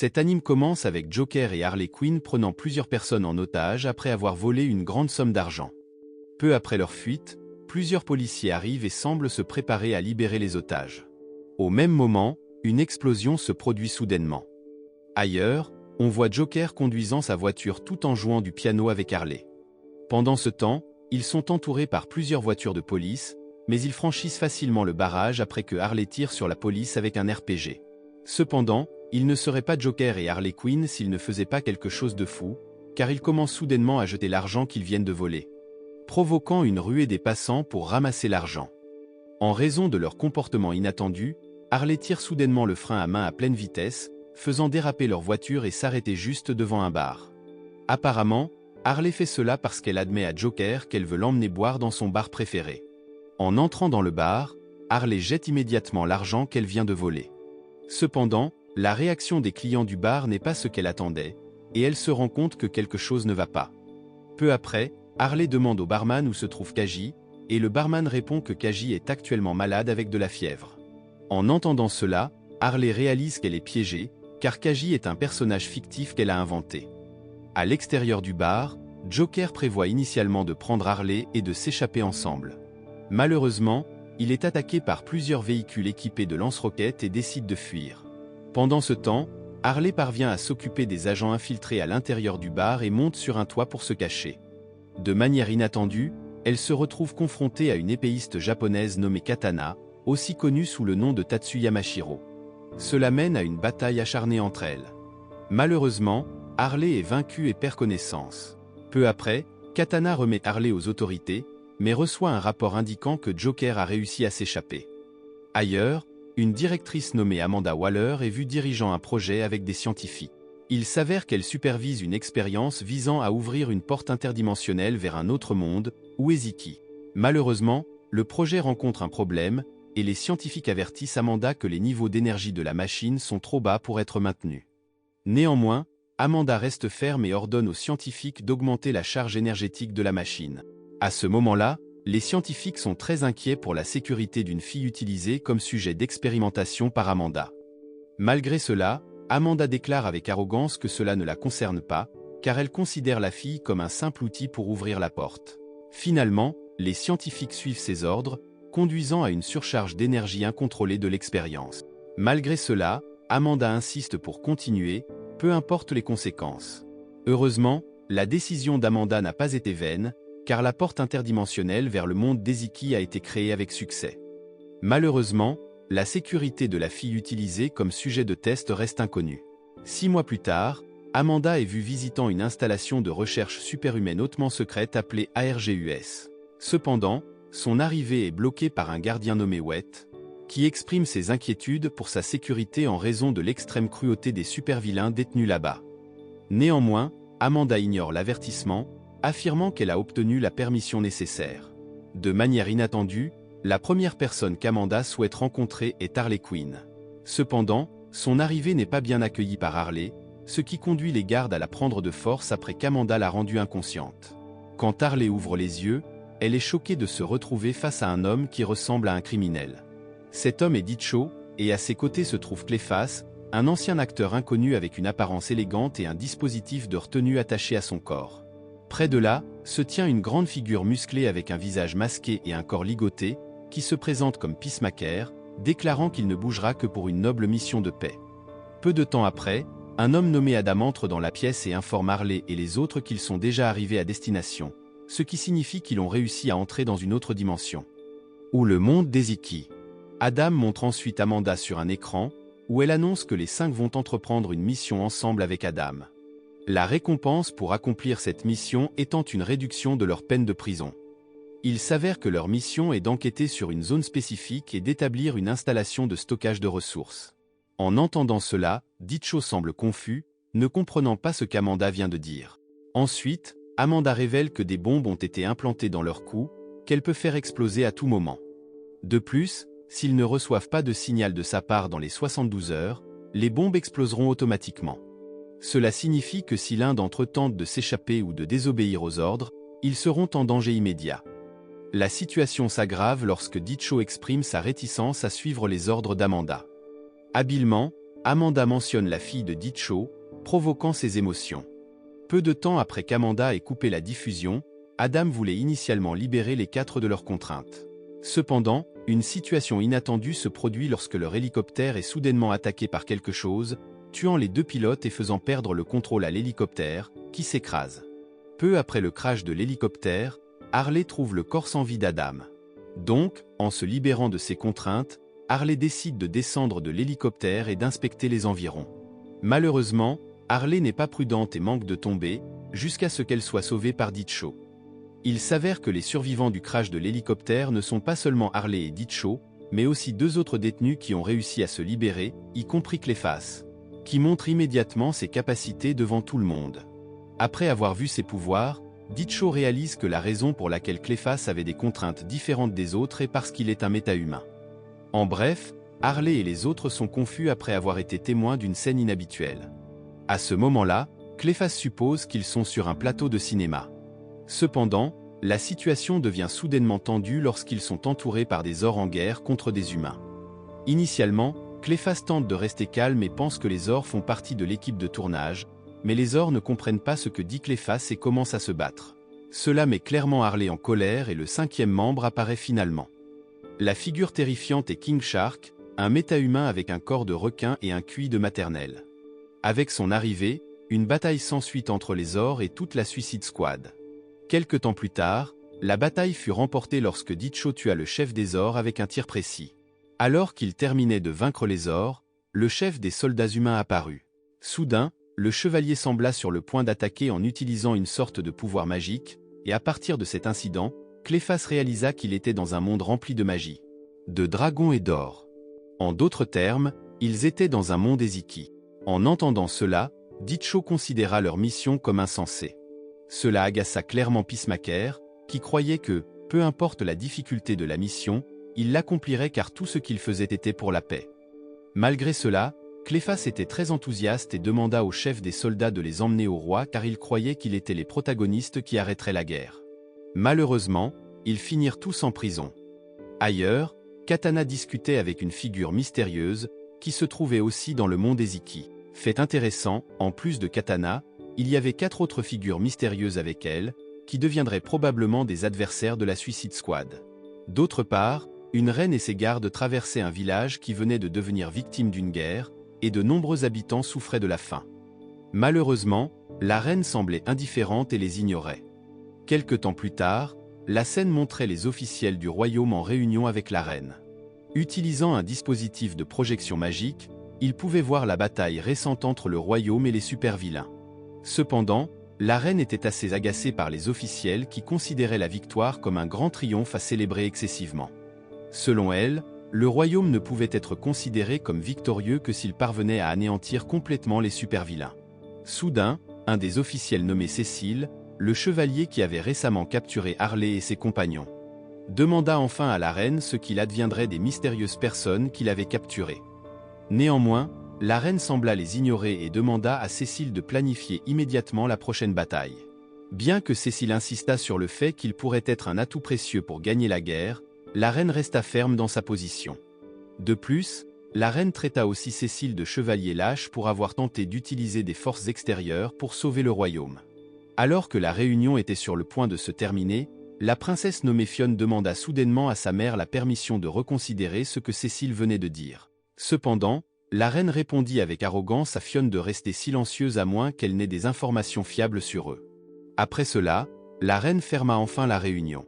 Cet anime commence avec Joker et Harley Quinn prenant plusieurs personnes en otage après avoir volé une grande somme d'argent. Peu après leur fuite, plusieurs policiers arrivent et semblent se préparer à libérer les otages. Au même moment, une explosion se produit soudainement. Ailleurs, on voit Joker conduisant sa voiture tout en jouant du piano avec Harley. Pendant ce temps, ils sont entourés par plusieurs voitures de police, mais ils franchissent facilement le barrage après que Harley tire sur la police avec un RPG. Cependant, ils ne seraient pas Joker et Harley Quinn s'ils ne faisaient pas quelque chose de fou, car ils commencent soudainement à jeter l'argent qu'ils viennent de voler, provoquant une ruée des passants pour ramasser l'argent. En raison de leur comportement inattendu, Harley tire soudainement le frein à main à pleine vitesse, faisant déraper leur voiture et s'arrêter juste devant un bar. Apparemment, Harley fait cela parce qu'elle admet à Joker qu'elle veut l'emmener boire dans son bar préféré. En entrant dans le bar, Harley jette immédiatement l'argent qu'elle vient de voler. Cependant, la réaction des clients du bar n'est pas ce qu'elle attendait, et elle se rend compte que quelque chose ne va pas. Peu après, Harley demande au barman où se trouve Kaji, et le barman répond que Kaji est actuellement malade avec de la fièvre. En entendant cela, Harley réalise qu'elle est piégée, car Kaji est un personnage fictif qu'elle a inventé. À l'extérieur du bar, Joker prévoit initialement de prendre Harley et de s'échapper ensemble. Malheureusement, il est attaqué par plusieurs véhicules équipés de lance-roquettes et décide de fuir. Pendant ce temps, Harley parvient à s'occuper des agents infiltrés à l'intérieur du bar et monte sur un toit pour se cacher. De manière inattendue, elle se retrouve confrontée à une épéiste japonaise nommée Katana, aussi connue sous le nom de Tatsuya Mashiro. Cela mène à une bataille acharnée entre elles. Malheureusement, Harley est vaincue et perd connaissance. Peu après, Katana remet Harley aux autorités, mais reçoit un rapport indiquant que Joker a réussi à s'échapper. Ailleurs, une directrice nommée Amanda Waller est vue dirigeant un projet avec des scientifiques. Il s'avère qu'elle supervise une expérience visant à ouvrir une porte interdimensionnelle vers un autre monde, Ueziki. Malheureusement, le projet rencontre un problème, et les scientifiques avertissent Amanda que les niveaux d'énergie de la machine sont trop bas pour être maintenus. Néanmoins, Amanda reste ferme et ordonne aux scientifiques d'augmenter la charge énergétique de la machine. À ce moment-là, les scientifiques sont très inquiets pour la sécurité d'une fille utilisée comme sujet d'expérimentation par Amanda. Malgré cela, Amanda déclare avec arrogance que cela ne la concerne pas, car elle considère la fille comme un simple outil pour ouvrir la porte. Finalement, les scientifiques suivent ses ordres, conduisant à une surcharge d'énergie incontrôlée de l'expérience. Malgré cela, Amanda insiste pour continuer, peu importe les conséquences. Heureusement, la décision d'Amanda n'a pas été vaine, car la porte interdimensionnelle vers le monde d'Eziki a été créée avec succès. Malheureusement, la sécurité de la fille utilisée comme sujet de test reste inconnue. 6 mois plus tard, Amanda est vue visitant une installation de recherche superhumaine hautement secrète appelée ARGUS. Cependant, son arrivée est bloquée par un gardien nommé Wet, qui exprime ses inquiétudes pour sa sécurité en raison de l'extrême cruauté des supervilains détenus là-bas. Néanmoins, Amanda ignore l'avertissement, affirmant qu'elle a obtenu la permission nécessaire. De manière inattendue, la première personne qu'Amanda souhaite rencontrer est Harley Quinn. Cependant, son arrivée n'est pas bien accueillie par Harley, ce qui conduit les gardes à la prendre de force après qu'Amanda l'a rendue inconsciente. Quand Harley ouvre les yeux, elle est choquée de se retrouver face à un homme qui ressemble à un criminel. Cet homme est Ditcho, et à ses côtés se trouve Clephas, un ancien acteur inconnu avec une apparence élégante et un dispositif de retenue attaché à son corps. Près de là, se tient une grande figure musclée avec un visage masqué et un corps ligoté, qui se présente comme Peacemaker, déclarant qu'il ne bougera que pour une noble mission de paix. Peu de temps après, un homme nommé Adam entre dans la pièce et informe Harley et les autres qu'ils sont déjà arrivés à destination, ce qui signifie qu'ils ont réussi à entrer dans une autre dimension. Ou le monde d'Eziki. Adam montre ensuite Amanda sur un écran, où elle annonce que les 5 vont entreprendre une mission ensemble avec Adam. La récompense pour accomplir cette mission étant une réduction de leur peine de prison. Il s'avère que leur mission est d'enquêter sur une zone spécifique et d'établir une installation de stockage de ressources. En entendant cela, Ditcho semble confus, ne comprenant pas ce qu'Amanda vient de dire. Ensuite, Amanda révèle que des bombes ont été implantées dans leur cou, qu'elle peut faire exploser à tout moment. De plus, s'ils ne reçoivent pas de signal de sa part dans les 72 heures, les bombes exploseront automatiquement. Cela signifie que si l'un d'entre eux tente de s'échapper ou de désobéir aux ordres, ils seront en danger immédiat. La situation s'aggrave lorsque Ditcho exprime sa réticence à suivre les ordres d'Amanda. Habilement, Amanda mentionne la fille de Ditcho, provoquant ses émotions. Peu de temps après qu'Amanda ait coupé la diffusion, Adam voulait initialement libérer les 4 de leurs contraintes. Cependant, une situation inattendue se produit lorsque leur hélicoptère est soudainement attaqué par quelque chose, tuant les 2 pilotes et faisant perdre le contrôle à l'hélicoptère, qui s'écrase. Peu après le crash de l'hélicoptère, Harley trouve le corps sans vie d'Adam. Donc, en se libérant de ses contraintes, Harley décide de descendre de l'hélicoptère et d'inspecter les environs. Malheureusement, Harley n'est pas prudente et manque de tomber, jusqu'à ce qu'elle soit sauvée par Ditcho. Il s'avère que les survivants du crash de l'hélicoptère ne sont pas seulement Harley et Ditcho, mais aussi 2 autres détenus qui ont réussi à se libérer, y compris Clephas, qui montre immédiatement ses capacités devant tout le monde. Après avoir vu ses pouvoirs, Ditcho réalise que la raison pour laquelle Clephas avait des contraintes différentes des autres est parce qu'il est un méta-humain. En bref, Harley et les autres sont confus après avoir été témoins d'une scène inhabituelle. À ce moment-là, Clephas suppose qu'ils sont sur un plateau de cinéma. Cependant, la situation devient soudainement tendue lorsqu'ils sont entourés par des Zors en guerre contre des humains. Initialement, Clephas tente de rester calme et pense que les Zors font partie de l'équipe de tournage, mais les Zors ne comprennent pas ce que dit Clephas et commencent à se battre. Cela met clairement Harley en colère et le 5e membre apparaît finalement. La figure terrifiante est King Shark, un méta-humain avec un corps de requin et un QI de maternelle. Avec son arrivée, une bataille s'ensuit entre les Zors et toute la Suicide Squad. Quelque temps plus tard, la bataille fut remportée lorsque Ditcho tua le chef des Zors avec un tir précis. Alors qu'il terminait de vaincre les Zors, le chef des soldats humains apparut. Soudain, le chevalier sembla sur le point d'attaquer en utilisant une sorte de pouvoir magique, et à partir de cet incident, Clephas réalisa qu'il était dans un monde rempli de magie, de dragons et d'or. En d'autres termes, ils étaient dans un monde Eziki. En entendant cela, Ditcho considéra leur mission comme insensée. Cela agaça clairement Peacemaker, qui croyait que, peu importe la difficulté de la mission, il l'accomplirait car tout ce qu'il faisait était pour la paix. Malgré cela, Clephas était très enthousiaste et demanda au chef des soldats de les emmener au roi car il croyait qu'il était les protagonistes qui arrêteraient la guerre. Malheureusement, ils finirent tous en prison. Ailleurs, Katana discutait avec une figure mystérieuse, qui se trouvait aussi dans le monde Eziki. Fait intéressant, en plus de Katana, il y avait 4 autres figures mystérieuses avec elle, qui deviendraient probablement des adversaires de la Suicide Squad. D'autre part, une reine et ses gardes traversaient un village qui venait de devenir victime d'une guerre, et de nombreux habitants souffraient de la faim. Malheureusement, la reine semblait indifférente et les ignorait. Quelque temps plus tard, la scène montrait les officiels du royaume en réunion avec la reine. Utilisant un dispositif de projection magique, ils pouvaient voir la bataille récente entre le royaume et les super-vilains. Cependant, la reine était assez agacée par les officiels qui considéraient la victoire comme un grand triomphe à célébrer excessivement. Selon elle, le royaume ne pouvait être considéré comme victorieux que s'il parvenait à anéantir complètement les super-vilains. Soudain, un des officiels nommé Cécile, le chevalier qui avait récemment capturé Harley et ses compagnons, demanda enfin à la reine ce qu'il adviendrait des mystérieuses personnes qu'il avait capturées. Néanmoins, la reine sembla les ignorer et demanda à Cécile de planifier immédiatement la prochaine bataille. Bien que Cécile insista sur le fait qu'il pourrait être un atout précieux pour gagner la guerre, la reine resta ferme dans sa position. De plus, la reine traita aussi Cécile de chevalier lâche pour avoir tenté d'utiliser des forces extérieures pour sauver le royaume. Alors que la réunion était sur le point de se terminer, la princesse nommée Fionn demanda soudainement à sa mère la permission de reconsidérer ce que Cécile venait de dire. Cependant, la reine répondit avec arrogance à Fionn de rester silencieuse à moins qu'elle n'ait des informations fiables sur eux. Après cela, la reine ferma enfin la réunion.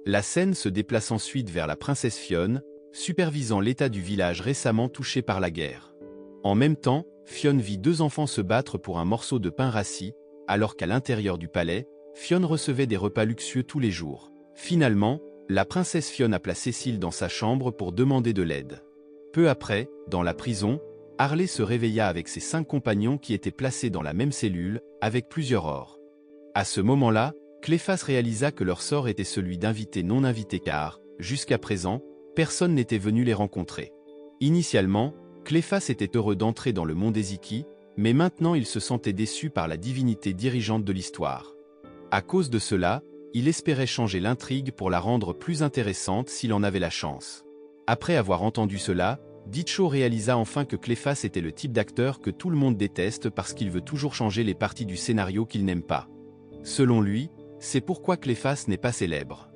La scène se déplace ensuite vers la princesse Fionn, supervisant l'état du village récemment touché par la guerre. En même temps, Fionn vit 2 enfants se battre pour un morceau de pain rassis, alors qu'à l'intérieur du palais, Fionn recevait des repas luxueux tous les jours. Finalement, la princesse Fionn appela Cécile dans sa chambre pour demander de l'aide. Peu après, dans la prison, Harley se réveilla avec ses 5 compagnons qui étaient placés dans la même cellule, avec plusieurs ors. À ce moment-là, Clephas réalisa que leur sort était celui d'invités non invités car, jusqu'à présent, personne n'était venu les rencontrer. Initialement, Clephas était heureux d'entrer dans le monde Eziki, mais maintenant il se sentait déçu par la divinité dirigeante de l'histoire. À cause de cela, il espérait changer l'intrigue pour la rendre plus intéressante s'il en avait la chance. Après avoir entendu cela, Ditcho réalisa enfin que Cléphas était le type d'acteur que tout le monde déteste parce qu'il veut toujours changer les parties du scénario qu'il n'aime pas. Selon lui, c'est pourquoi Cléphas n'est pas célèbre.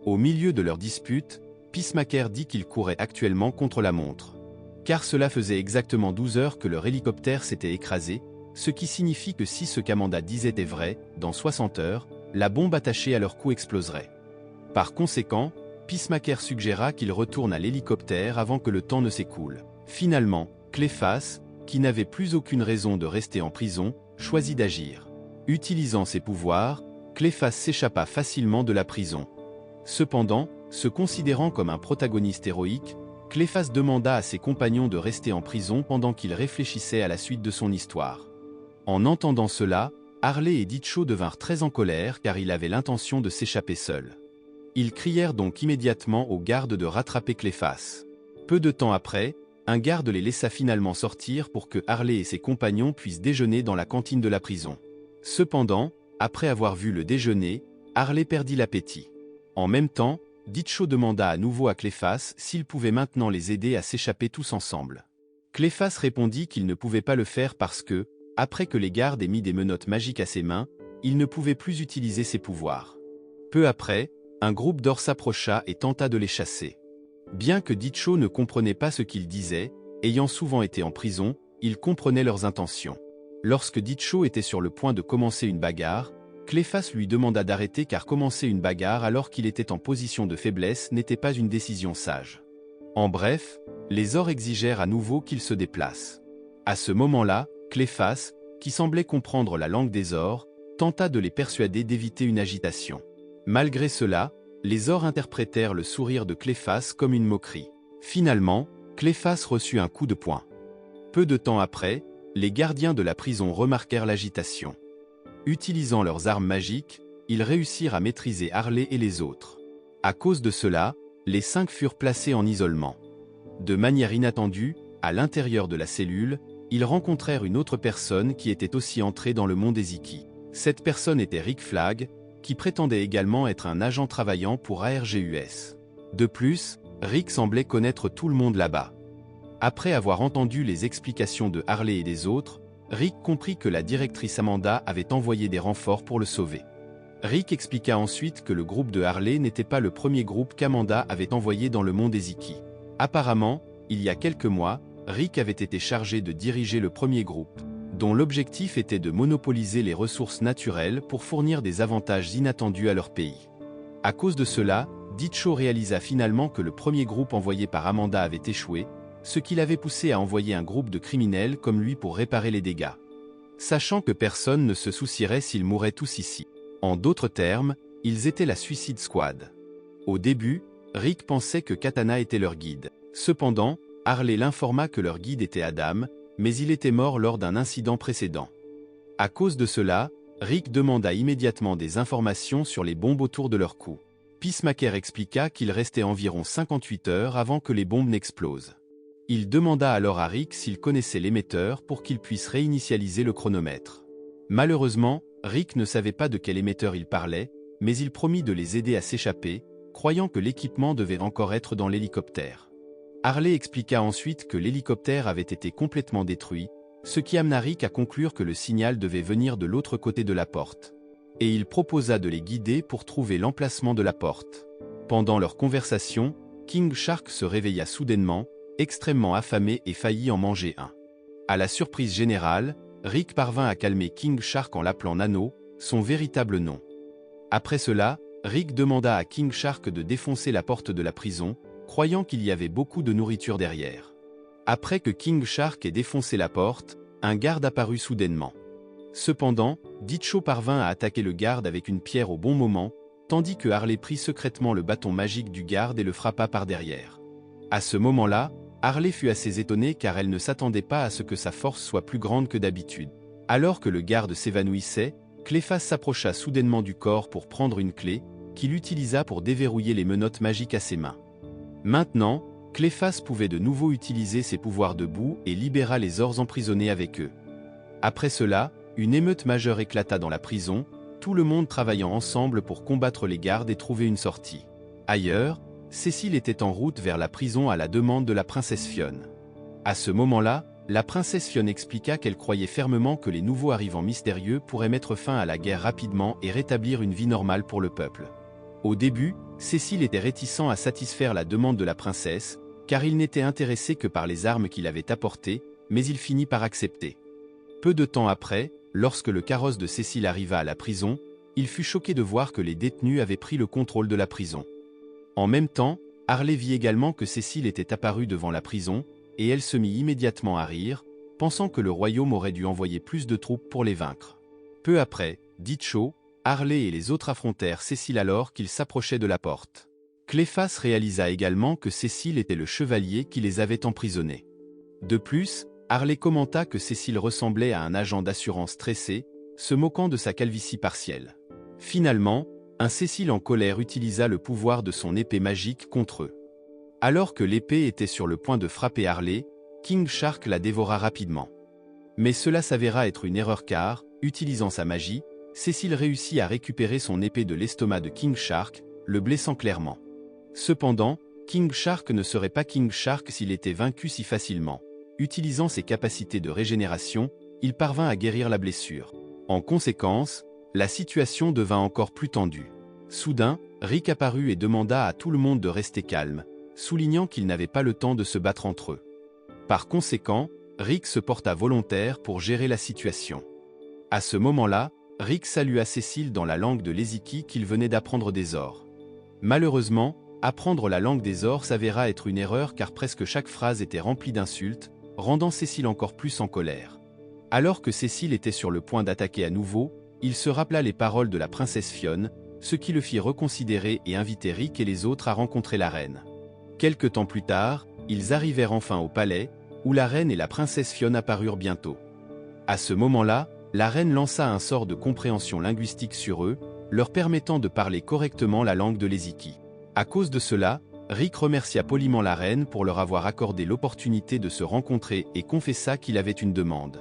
Au milieu de leur dispute, Peacemaker dit qu'il courait actuellement contre la montre. Car cela faisait exactement 12 heures que leur hélicoptère s'était écrasé, ce qui signifie que si ce qu'Amanda disait est vrai, dans 60 heures, la bombe attachée à leur cou exploserait. Par conséquent, Peacemaker suggéra qu'ils retournent à l'hélicoptère avant que le temps ne s'écoule. Finalement, Cléphas, qui n'avait plus aucune raison de rester en prison, choisit d'agir. Utilisant ses pouvoirs, Cléphas s'échappa facilement de la prison. Cependant, se considérant comme un protagoniste héroïque, Cléphas demanda à ses compagnons de rester en prison pendant qu'ils réfléchissaient à la suite de son histoire. En entendant cela, Harley et Ditcho devinrent très en colère car il avait l'intention de s'échapper seul. Ils crièrent donc immédiatement aux gardes de rattraper Cléphas. Peu de temps après, un garde les laissa finalement sortir pour que Harley et ses compagnons puissent déjeuner dans la cantine de la prison. Cependant, après avoir vu le déjeuner, Harley perdit l'appétit. En même temps, Ditcho demanda à nouveau à Cléphas s'il pouvait maintenant les aider à s'échapper tous ensemble. Cléphas répondit qu'il ne pouvait pas le faire parce que, après que les gardes aient mis des menottes magiques à ses mains, il ne pouvait plus utiliser ses pouvoirs. Peu après, un groupe d'or s'approcha et tenta de les chasser. Bien que Ditcho ne comprenait pas ce qu'ils disaient, ayant souvent été en prison, il comprenait leurs intentions. Lorsque Ditcho était sur le point de commencer une bagarre, Cléphas lui demanda d'arrêter car commencer une bagarre alors qu'il était en position de faiblesse n'était pas une décision sage. En bref, les Ors exigèrent à nouveau qu'il se déplace. À ce moment-là, Cléphas, qui semblait comprendre la langue des Ors, tenta de les persuader d'éviter une agitation. Malgré cela, les Ors interprétèrent le sourire de Cléphas comme une moquerie. Finalement, Cléphas reçut un coup de poing. Peu de temps après, les gardiens de la prison remarquèrent l'agitation. Utilisant leurs armes magiques, ils réussirent à maîtriser Harley et les autres. À cause de cela, les 5 furent placés en isolement. De manière inattendue, à l'intérieur de la cellule, ils rencontrèrent une autre personne qui était aussi entrée dans le monde Eziki. Cette personne était Rick Flag, qui prétendait également être un agent travaillant pour ARGUS. De plus, Rick semblait connaître tout le monde là-bas. Après avoir entendu les explications de Harley et des autres, Rick comprit que la directrice Amanda avait envoyé des renforts pour le sauver. Rick expliqua ensuite que le groupe de Harley n'était pas le premier groupe qu'Amanda avait envoyé dans le monde Eziki. Apparemment, il y a quelques mois, Rick avait été chargé de diriger le premier groupe, dont l'objectif était de monopoliser les ressources naturelles pour fournir des avantages inattendus à leur pays. À cause de cela, Ditcho réalisa finalement que le premier groupe envoyé par Amanda avait échoué, ce qui l'avait poussé à envoyer un groupe de criminels comme lui pour réparer les dégâts. Sachant que personne ne se soucierait s'ils mouraient tous ici. En d'autres termes, ils étaient la Suicide Squad. Au début, Rick pensait que Katana était leur guide. Cependant, Harley l'informa que leur guide était Adam, mais il était mort lors d'un incident précédent. À cause de cela, Rick demanda immédiatement des informations sur les bombes autour de leur cou. Peacemaker expliqua qu'il restait environ 58 heures avant que les bombes n'explosent. Il demanda alors à Rick s'il connaissait l'émetteur pour qu'il puisse réinitialiser le chronomètre. Malheureusement, Rick ne savait pas de quel émetteur il parlait, mais il promit de les aider à s'échapper, croyant que l'équipement devait encore être dans l'hélicoptère. Harley expliqua ensuite que l'hélicoptère avait été complètement détruit, ce qui amena Rick à conclure que le signal devait venir de l'autre côté de la porte. Et il proposa de les guider pour trouver l'emplacement de la porte. Pendant leur conversation, King Shark se réveilla soudainement, extrêmement affamé et faillit en manger un. À la surprise générale, Rick parvint à calmer King Shark en l'appelant Nano, son véritable nom. Après cela, Rick demanda à King Shark de défoncer la porte de la prison, croyant qu'il y avait beaucoup de nourriture derrière. Après que King Shark ait défoncé la porte, un garde apparut soudainement. Cependant, Ditcho parvint à attaquer le garde avec une pierre au bon moment, tandis que Harley prit secrètement le bâton magique du garde et le frappa par derrière. À ce moment-là, Harley fut assez étonnée car elle ne s'attendait pas à ce que sa force soit plus grande que d'habitude. Alors que le garde s'évanouissait, Cléphas s'approcha soudainement du corps pour prendre une clé, qu'il utilisa pour déverrouiller les menottes magiques à ses mains. Maintenant, Cléphas pouvait de nouveau utiliser ses pouvoirs de boue et libéra les Ors emprisonnés avec eux. Après cela, une émeute majeure éclata dans la prison, tout le monde travaillant ensemble pour combattre les gardes et trouver une sortie. Ailleurs, Cécile était en route vers la prison à la demande de la princesse Fionn. À ce moment-là, la princesse Fionn expliqua qu'elle croyait fermement que les nouveaux arrivants mystérieux pourraient mettre fin à la guerre rapidement et rétablir une vie normale pour le peuple. Au début, Cécile était réticent à satisfaire la demande de la princesse, car il n'était intéressé que par les armes qu'il avait apportées, mais il finit par accepter. Peu de temps après, lorsque le carrosse de Cécile arriva à la prison, il fut choqué de voir que les détenus avaient pris le contrôle de la prison. En même temps, Harley vit également que Cécile était apparue devant la prison, et elle se mit immédiatement à rire, pensant que le royaume aurait dû envoyer plus de troupes pour les vaincre. Peu après, Ditcho, Harley et les autres affrontèrent Cécile alors qu'ils s'approchaient de la porte. Cléphas réalisa également que Cécile était le chevalier qui les avait emprisonnés. De plus, Harley commenta que Cécile ressemblait à un agent d'assurance stressé, se moquant de sa calvitie partielle. Finalement, un Cécile en colère utilisa le pouvoir de son épée magique contre eux. Alors que l'épée était sur le point de frapper Harley, King Shark la dévora rapidement. Mais cela s'avéra être une erreur car, utilisant sa magie, Cécile réussit à récupérer son épée de l'estomac de King Shark, le blessant clairement. Cependant, King Shark ne serait pas King Shark s'il était vaincu si facilement. Utilisant ses capacités de régénération, il parvint à guérir la blessure. En conséquence, la situation devint encore plus tendue. Soudain, Rick apparut et demanda à tout le monde de rester calme, soulignant qu'ils n'avaient pas le temps de se battre entre eux. Par conséquent, Rick se porta volontaire pour gérer la situation. À ce moment-là, Rick salua Cécile dans la langue de l'Eziki qu'il venait d'apprendre des ors. Malheureusement, apprendre la langue des ors s'avéra être une erreur car presque chaque phrase était remplie d'insultes, rendant Cécile encore plus en colère. Alors que Cécile était sur le point d'attaquer à nouveau, il se rappela les paroles de la princesse Fionn, ce qui le fit reconsidérer et inviter Rick et les autres à rencontrer la reine. Quelque temps plus tard, ils arrivèrent enfin au palais, où la reine et la princesse Fionn apparurent bientôt. À ce moment-là, la reine lança un sort de compréhension linguistique sur eux, leur permettant de parler correctement la langue de l'Eziki. À cause de cela, Rick remercia poliment la reine pour leur avoir accordé l'opportunité de se rencontrer et confessa qu'il avait une demande.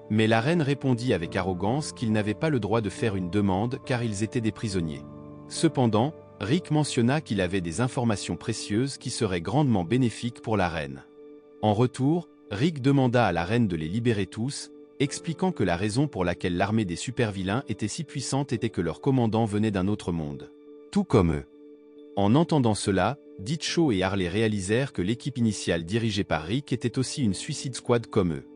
Mais la reine répondit avec arrogance qu'ils n'avaient pas le droit de faire une demande car ils étaient des prisonniers. Cependant, Rick mentionna qu'il avait des informations précieuses qui seraient grandement bénéfiques pour la reine. En retour, Rick demanda à la reine de les libérer tous, expliquant que la raison pour laquelle l'armée des super-vilains était si puissante était que leur commandant venait d'un autre monde. Tout comme eux. En entendant cela, Ditcho et Harley réalisèrent que l'équipe initiale dirigée par Rick était aussi une Suicide Squad comme eux.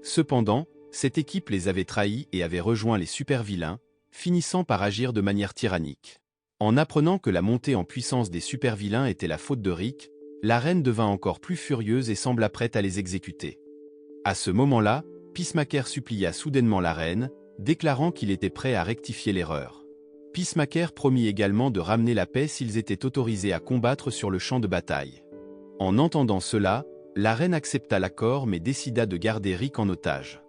Cependant, cette équipe les avait trahis et avait rejoint les super-vilains, finissant par agir de manière tyrannique. En apprenant que la montée en puissance des super-vilains était la faute de Rick, la reine devint encore plus furieuse et sembla prête à les exécuter. À ce moment-là, Peacemaker supplia soudainement la reine, déclarant qu'il était prêt à rectifier l'erreur. Peacemaker promit également de ramener la paix s'ils étaient autorisés à combattre sur le champ de bataille. En entendant cela, la reine accepta l'accord mais décida de garder Rick en otage.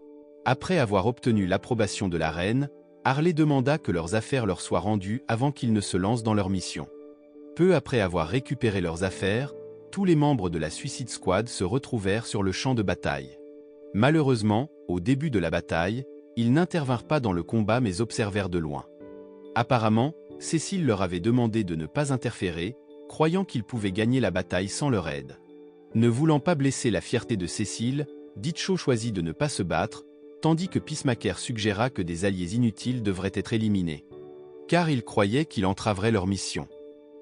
Après avoir obtenu l'approbation de la reine, Harley demanda que leurs affaires leur soient rendues avant qu'ils ne se lancent dans leur mission. Peu après avoir récupéré leurs affaires, tous les membres de la Suicide Squad se retrouvèrent sur le champ de bataille. Malheureusement, au début de la bataille, ils n'intervinrent pas dans le combat mais observèrent de loin. Apparemment, Cécile leur avait demandé de ne pas interférer, croyant qu'ils pouvaient gagner la bataille sans leur aide. Ne voulant pas blesser la fierté de Cécile, Ditcho choisit de ne pas se battre, tandis que Peacemaker suggéra que des alliés inutiles devraient être éliminés. Car il croyait qu'il entraverait leur mission.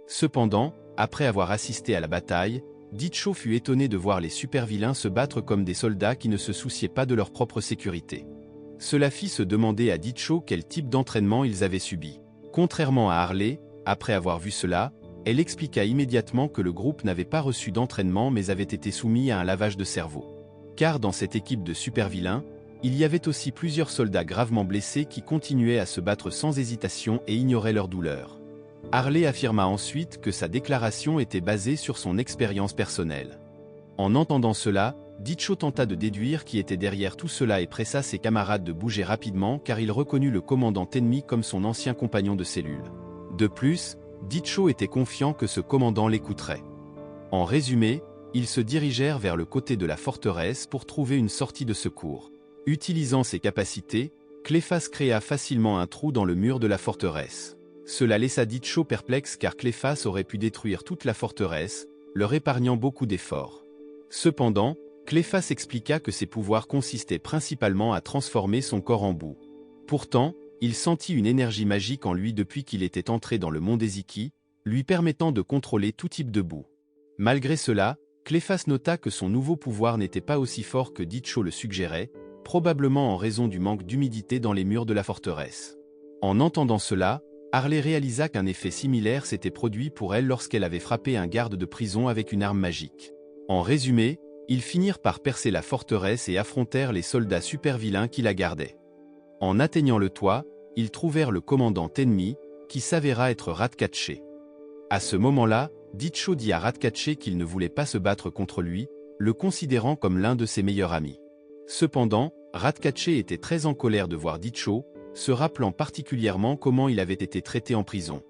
Cependant, après avoir assisté à la bataille, Ditcho fut étonné de voir les super-vilains se battre comme des soldats qui ne se souciaient pas de leur propre sécurité. Cela fit se demander à Ditcho quel type d'entraînement ils avaient subi. Contrairement à Harley, après avoir vu cela, elle expliqua immédiatement que le groupe n'avait pas reçu d'entraînement mais avait été soumis à un lavage de cerveau. Car dans cette équipe de super-vilains, il y avait aussi plusieurs soldats gravement blessés qui continuaient à se battre sans hésitation et ignoraient leur douleur. Harley affirma ensuite que sa déclaration était basée sur son expérience personnelle. En entendant cela, Ditcho tenta de déduire qui était derrière tout cela et pressa ses camarades de bouger rapidement car il reconnut le commandant ennemi comme son ancien compagnon de cellule. De plus, Ditcho était confiant que ce commandant l'écouterait. En résumé, ils se dirigèrent vers le côté de la forteresse pour trouver une sortie de secours. Utilisant ses capacités, Cléphas créa facilement un trou dans le mur de la forteresse. Cela laissa Ditcho perplexe car Cléphas aurait pu détruire toute la forteresse, leur épargnant beaucoup d'efforts. Cependant, Cléphas expliqua que ses pouvoirs consistaient principalement à transformer son corps en boue. Pourtant, il sentit une énergie magique en lui depuis qu'il était entré dans le monde Eziki, lui permettant de contrôler tout type de boue. Malgré cela, Cléphas nota que son nouveau pouvoir n'était pas aussi fort que Dicho le suggérait, probablement en raison du manque d'humidité dans les murs de la forteresse. En entendant cela, Harley réalisa qu'un effet similaire s'était produit pour elle lorsqu'elle avait frappé un garde de prison avec une arme magique. En résumé, ils finirent par percer la forteresse et affrontèrent les soldats super vilains qui la gardaient. En atteignant le toit, ils trouvèrent le commandant ennemi, qui s'avéra être Ratkaché. À ce moment-là, Dicho dit à Ratkaché qu'il ne voulait pas se battre contre lui, le considérant comme l'un de ses meilleurs amis. Cependant, Ratkaché était très en colère de voir Dicho, se rappelant particulièrement comment il avait été traité en prison.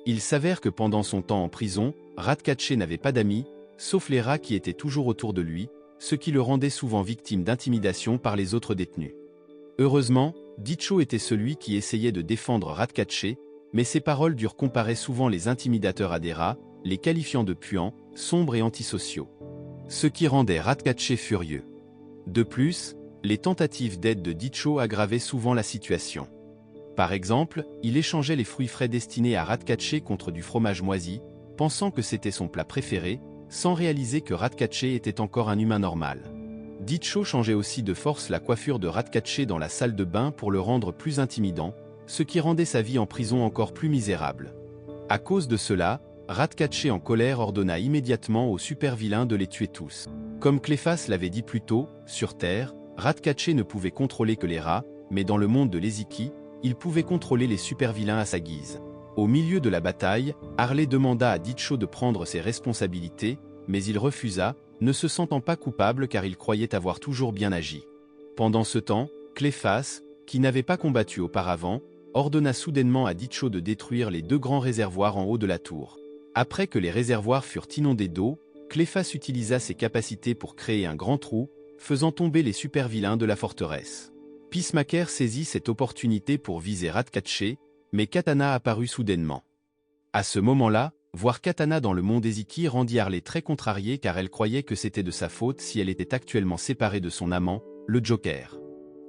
Il s'avère que pendant son temps en prison, Ratkaché n'avait pas d'amis, sauf les rats qui étaient toujours autour de lui, ce qui le rendait souvent victime d'intimidation par les autres détenus. Heureusement, Dicho était celui qui essayait de défendre Ratkaché, mais ses paroles durent comparer souvent les intimidateurs à des rats, les qualifiant de puants, sombres et antisociaux. Ce qui rendait Ratkaché furieux. De plus, les tentatives d'aide de Dicho aggravaient souvent la situation. Par exemple, il échangeait les fruits frais destinés à Ratkaché contre du fromage moisi, pensant que c'était son plat préféré, sans réaliser que Ratkaché était encore un humain normal. Dicho changeait aussi de force la coiffure de Ratkaché dans la salle de bain pour le rendre plus intimidant, ce qui rendait sa vie en prison encore plus misérable. À cause de cela, Ratkaché en colère ordonna immédiatement aux super-vilains de les tuer tous. Comme Cléphas l'avait dit plus tôt, sur Terre, Ratkaché ne pouvait contrôler que les rats, mais dans le monde de l'Eziki, il pouvait contrôler les super-vilains à sa guise. Au milieu de la bataille, Harley demanda à Dicho de prendre ses responsabilités, mais il refusa, ne se sentant pas coupable car il croyait avoir toujours bien agi. Pendant ce temps, Cléphas, qui n'avait pas combattu auparavant, ordonna soudainement à Dicho de détruire les 2 grands réservoirs en haut de la tour. Après que les réservoirs furent inondés d'eau, Cléphas utilisa ses capacités pour créer un grand trou, faisant tomber les super-vilains de la forteresse. Peacemaker saisit cette opportunité pour viser Ratkaché, mais Katana apparut soudainement. À ce moment-là, voir Katana dans le monde Eziki rendit Harley très contrariée car elle croyait que c'était de sa faute si elle était actuellement séparée de son amant, le Joker.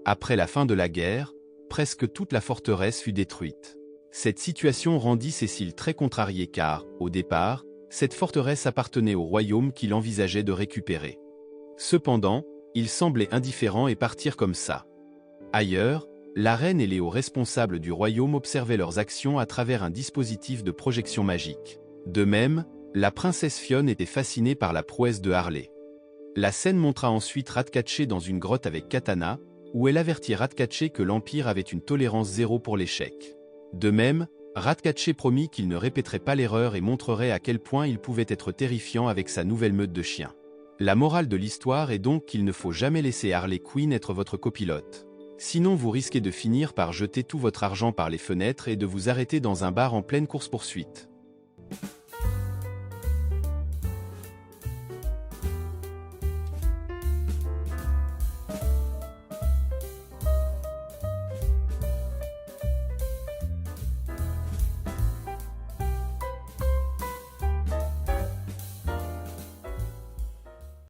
Après la fin de la guerre, presque toute la forteresse fut détruite. Cette situation rendit Cécile très contrariée car, au départ, cette forteresse appartenait au royaume qu'il envisageait de récupérer. Cependant, ils semblaient indifférents et partirent comme ça. Ailleurs, la reine et les hauts responsables du royaume observaient leurs actions à travers un dispositif de projection magique. De même, la princesse Fionn était fascinée par la prouesse de Harley. La scène montra ensuite Ratkaché dans une grotte avec Katana, où elle avertit Ratkaché que l'Empire avait une tolérance zéro pour l'échec. De même, Ratkaché promit qu'il ne répéterait pas l'erreur et montrerait à quel point il pouvait être terrifiant avec sa nouvelle meute de chiens. La morale de l'histoire est donc qu'il ne faut jamais laisser Harley Quinn être votre copilote. Sinon vous risquez de finir par jeter tout votre argent par les fenêtres et de vous arrêter dans un bar en pleine course-poursuite.